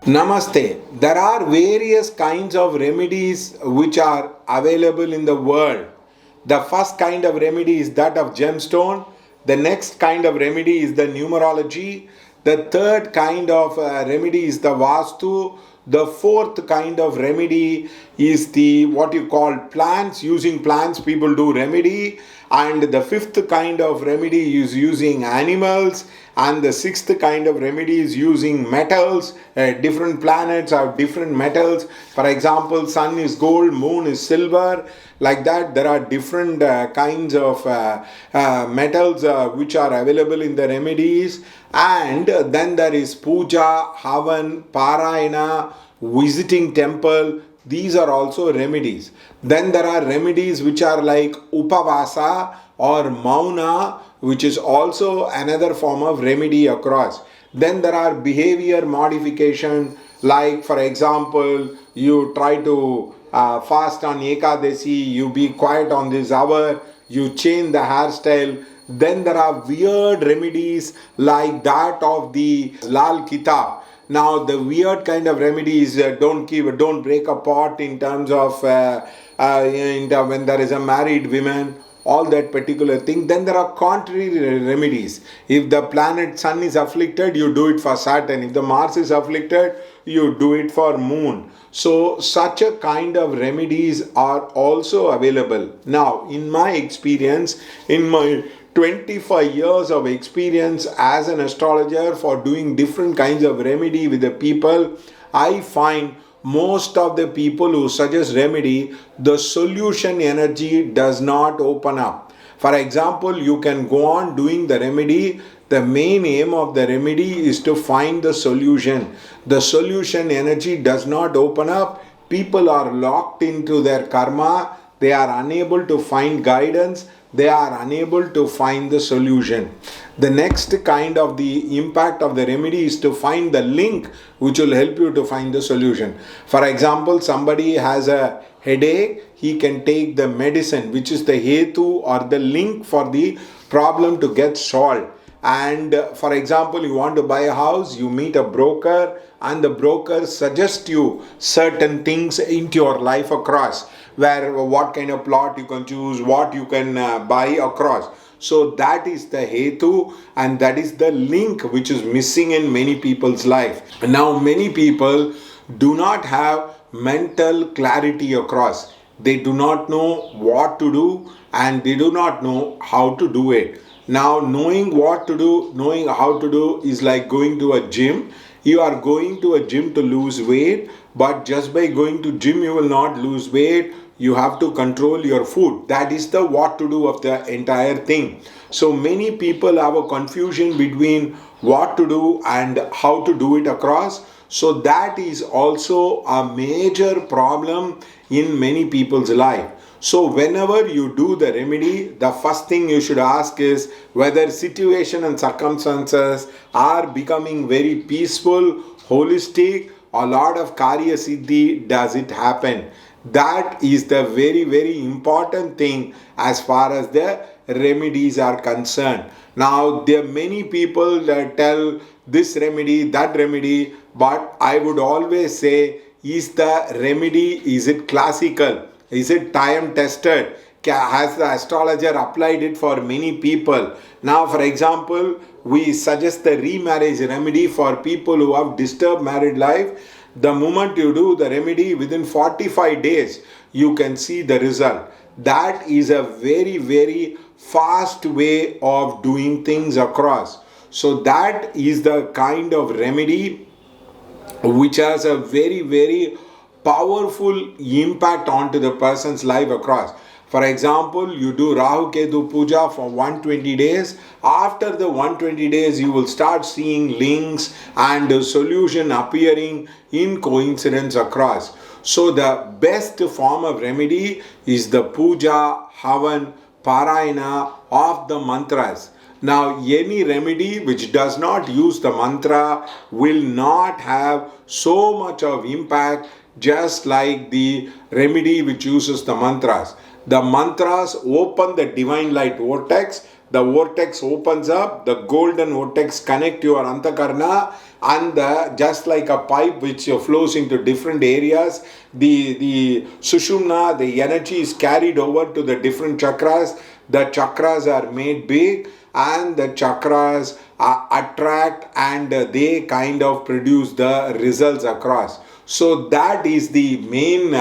Namaste. There are various kinds of remedies which are available in the world. The first kind of remedy is that of gemstone. The next kind of remedy is the numerology. The third kind of remedy is the vastu. The fourth kind of remedy is the what you call plants. Using plants, people do remedy. And the fifth kind of remedy is using animals. And the sixth kind of remedy is using metals. Different planets have different metals. For example, sun is gold, moon is silver. Like that, there are different kinds of metals which are available in the remedies. And then there is puja, havan, parayana, visiting temple. These are also remedies. Then there are remedies which are like upavasa or mauna, which is also another form of remedy across. Then there are behavior modification, like for example, you try to fast on Ekadasi, you be quiet on this hour, you change the hairstyle. Then there are weird remedies like that of the Lal Kitab. Now the weird kind of remedies don't break a pot in terms of when there is a married woman, all that particular thing. Then there are contrary remedies. If the planet sun is afflicted, you do it for Saturn. If the Mars is afflicted, you do it for moon. So such a kind of remedies are also available. Now in my experience, in my 25 years of experience as an astrologer for doing different kinds of remedy with the people, I find most of the people who suggest remedy, the solution energy does not open up. For example, you can go on doing the remedy. The main aim of the remedy is to find the solution. The solution energy does not open up. People are locked into their karma. They are unable to find guidance. They are unable to find the solution. The next kind of the impact of the remedy is to find the link which will help you to find the solution. For example, somebody has a headache, he can take the medicine which is the hetu or the link for the problem to get solved. And for example, you want to buy a house, you meet a broker and the broker suggests you certain things into your life across, where what kind of plot you can choose, what you can buy across. So that is the hetu and that is the link which is missing in many people's life. Now many people do not have mental clarity across. They do not know what to do and they do not know how to do it. Now knowing what to do, knowing how to do is like going to a gym. You are going to a gym to lose weight, but just by going to gym you will not lose weight. You have to control your food. That is the what to do of the entire thing. So many people have a confusion between what to do and how to do it across. So that is also a major problem in many people's life. So whenever you do the remedy, the first thing you should ask is whether situation and circumstances are becoming very peaceful, holistic, a lot of karya siddhi does it happen. That is the very, very important thing as far as the remedies are concerned. Now, there are many people that tell this remedy, that remedy, but I would always say, is the remedy, is it classical? Is it time tested? Has the astrologer applied it for many people? Now, for example, we suggest the remarriage remedy for people who have disturbed married life. The moment you do the remedy, within 45 days, you can see the result. That is a very, very fast way of doing things across. So that is the kind of remedy which has a very, very powerful impact onto the person's life across. For example, you do Rahu Ketu Puja for 120 days. After the 120 days, you will start seeing links and a solution appearing in coincidence across. So the best form of remedy is the Puja, Havan, Parayana of the mantras. Now, any remedy which does not use the mantra will not have so much of impact, just like the remedy which uses the mantras. The mantras open the divine light vortex. the vortex opens up, the golden vortex connect your antakarna, and just like a pipe which flows into different areas, the sushumna, the energy is carried over to the different chakras. The chakras are made big, and the chakras attract, and they kind of produce the results across. So that is the main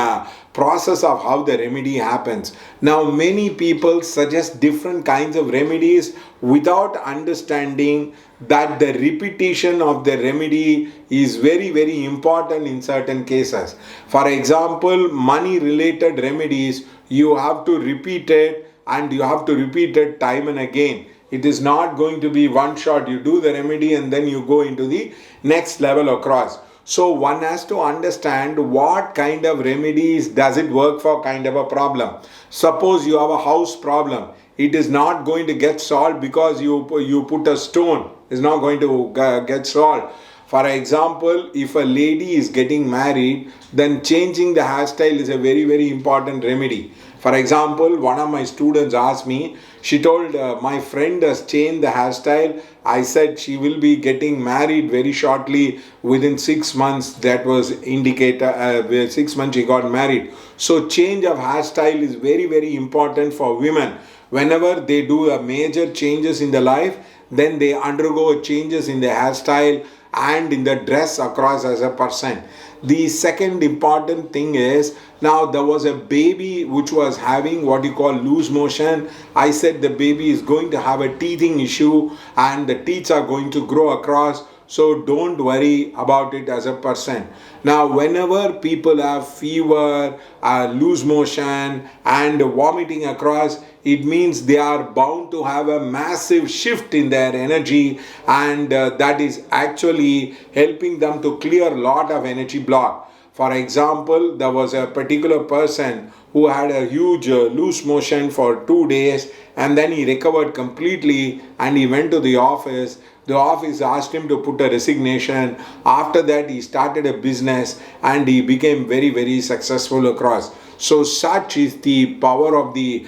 process of how the remedy happens. Now many people suggest different kinds of remedies without understanding that the repetition of the remedy is very, very important in certain cases. For example, money related remedies, you have to repeat it, and you have to repeat it time and again. It is not going to be one shot. You do the remedy and then you go into the next level across. So one has to understand what kind of remedies does it work for kind of a problem. Suppose you have a house problem. It is not going to get solved because you put a stone. It's not going to get solved. For example, if a lady is getting married, then changing the hairstyle is a very, very important remedy. For example, one of my students asked me, she told my friend has changed the hairstyle. I said she will be getting married very shortly, within 6 months. That was indicator, 6 months she got married. So change of hairstyle is very, very important for women. Whenever they do a major changes in their life, then they undergo changes in their hairstyle and in the dress across as a person. The second important thing is, now there was a baby which was having what you call loose motion. I said the baby is going to have a teething issue and the teeth are going to grow across. So don't worry about it as a person. Now whenever people have fever, loose motion and vomiting across, it means they are bound to have a massive shift in their energy, and that is actually helping them to clear a lot of energy block. For example, there was a particular person who had a huge loose motion for 2 days, and then he recovered completely and he went to the office. The office asked him to put a resignation. After that, he started a business and he became very, very successful across. So such is the power of the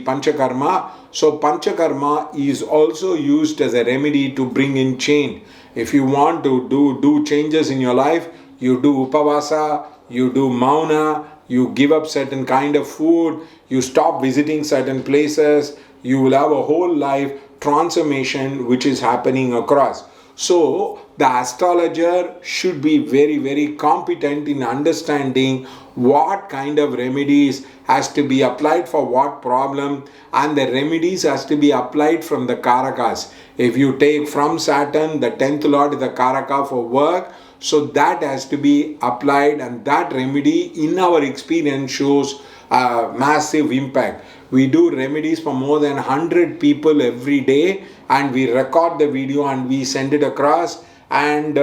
panchakarma. So panchakarma is also used as a remedy to bring in change. If you want to do changes in your life, you do upavasa, you do mauna, you give up certain kind of food, you stop visiting certain places, you will have a whole life transformation which is happening across. So the astrologer should be very, very competent in understanding what kind of remedies has to be applied for what problem, and the remedies has to be applied from the karakas. If you take from Saturn, the 10th lord is the karaka for work, so that has to be applied, and that remedy in our experience shows massive impact. We do remedies for more than 100 people every day, and we record the video and we send it across, and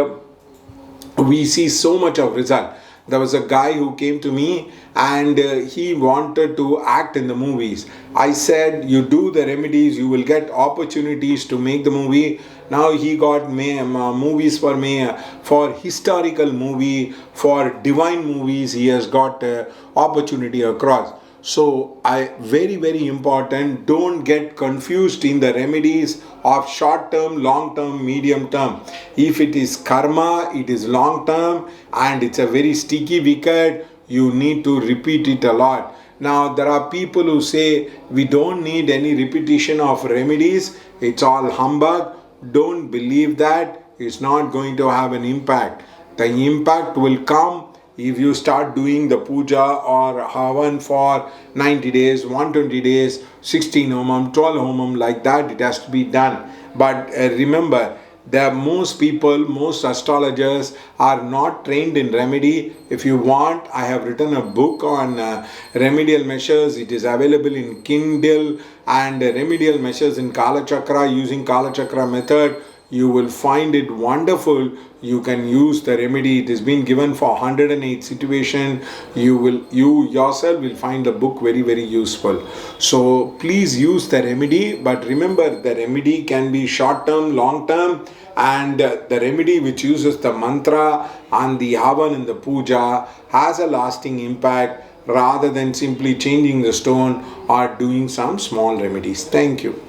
we see so much of result. There was a guy who came to me and he wanted to act in the movies. I said, you do the remedies, you will get opportunities to make the movie. Now he got movies for me, for historical movie, for divine movies. He has got opportunity across. So very, very important, don't get confused in the remedies of short term, long term, medium term. If it is karma, it is long term and it's a very sticky wicket, you need to repeat it a lot. Now there are people who say we don't need any repetition of remedies, it's all humbug. Don't believe that. It's not going to have an impact. The impact will come if you start doing the puja or havan for 90 days, 120 days, 16 homam, 12 homam, like that it has to be done. But remember, most astrologers are not trained in remedy. If you want, I have written a book on remedial measures. It is available in Kindle, and remedial measures in Kala Chakra, using Kala Chakra method. You will find it wonderful. You can use the remedy. It has been given for 108 situation. You yourself will find the book very, very useful. So please use the remedy, but remember the remedy can be short term, long term, and the remedy which uses the mantra and the havan and the puja has a lasting impact. rather than simply changing the stone or doing some small remedies. Thank you.